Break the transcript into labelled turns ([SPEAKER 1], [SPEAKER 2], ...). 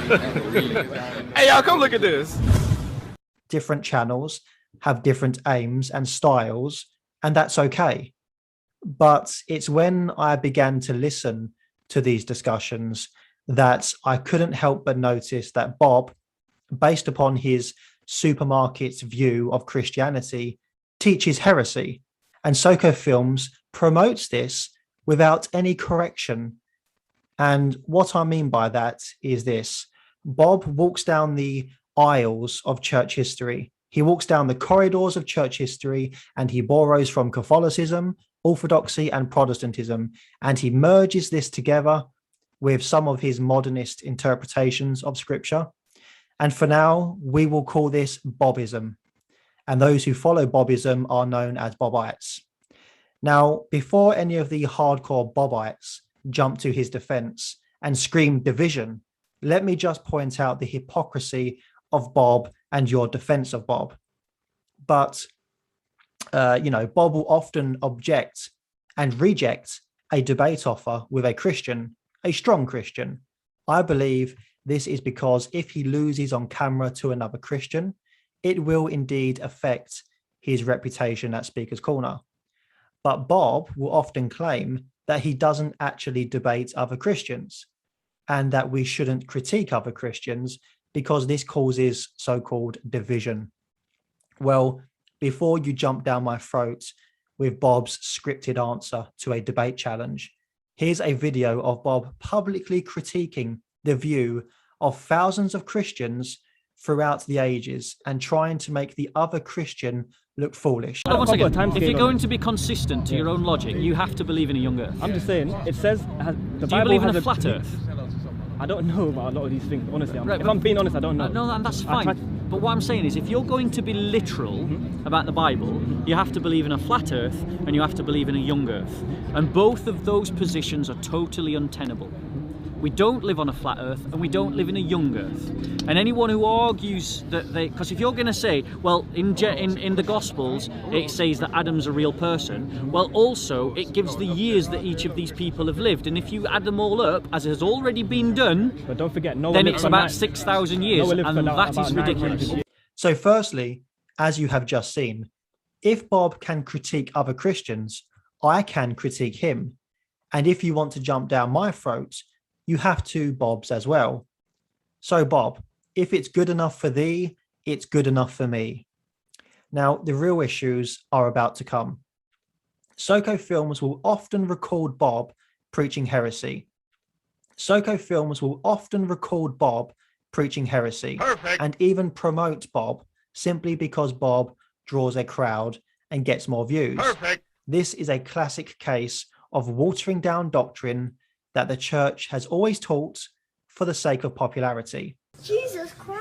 [SPEAKER 1] Hey, y'all, come look at this.
[SPEAKER 2] Different channels have different aims and styles, and that's okay. But it's when I began to listen to these discussions that I couldn't help but notice that Bob, based upon his supermarket's view of Christianity, teaches heresy. And Soco Films promotes this without any correction. And what I mean by that is this: Bob walks down the aisles of church history. He walks down the corridors of church history and he borrows from Catholicism, Orthodoxy, and Protestantism. And he merges this together with some of his modernist interpretations of scripture. And for now, we will call this Bobism. And those who follow Bobism are known as Bobites. Now, before any of the hardcore Bobites jump to his defense and scream division, let me just point out the hypocrisy of Bob and your defense of Bob. But, Bob will often object and reject a debate offer with a Christian, a strong Christian. I believe this is because if he loses on camera to another Christian, it will indeed affect his reputation at Speaker's Corner. But Bob will often claim that he doesn't actually debate other Christians and that we shouldn't critique other Christians because this causes so-called division. Well, before you jump down my throat with Bob's scripted answer to a debate challenge, here's a video of Bob publicly critiquing the view of thousands of Christians throughout the ages and trying to make the other Christian look foolish.
[SPEAKER 3] One second. If you're going to be consistent to your own logic, you have to believe in a young earth.
[SPEAKER 4] I'm just saying, it says the Bible.
[SPEAKER 3] Do you believe in
[SPEAKER 4] has
[SPEAKER 3] a flat earth?
[SPEAKER 4] I don't know about a lot of these things, honestly. If I'm being honest, I don't know.
[SPEAKER 3] No, and that's fine. But what I'm saying is, if you're going to be literal about the Bible, you have to believe in a flat earth and you have to believe in a young earth. And both of those positions are totally untenable. We don't live on a flat earth and we don't live in a young earth. And anyone who argues that because if you're going to say, well, in the Gospels, it says that Adam's a real person, well, also it gives the years that each of these people have lived. And if you add them all up, as has already been done,
[SPEAKER 4] but don't forget,
[SPEAKER 3] then it's about 6,000 years, and that is ridiculous.
[SPEAKER 2] So firstly, as you have just seen, if Bob can critique other Christians, I can critique him. And if you want to jump down my throat, you have two Bobs as well. So Bob, if it's good enough for thee, it's good enough for me. Now, the real issues are about to come. Soco Films will often record Bob preaching heresy. Soco Films will often record Bob preaching heresy. Perfect. And even promote Bob simply because Bob draws a crowd and gets more views. Perfect. This is a classic case of watering down doctrine that the church has always taught for the sake of popularity.
[SPEAKER 5] Jesus Christ.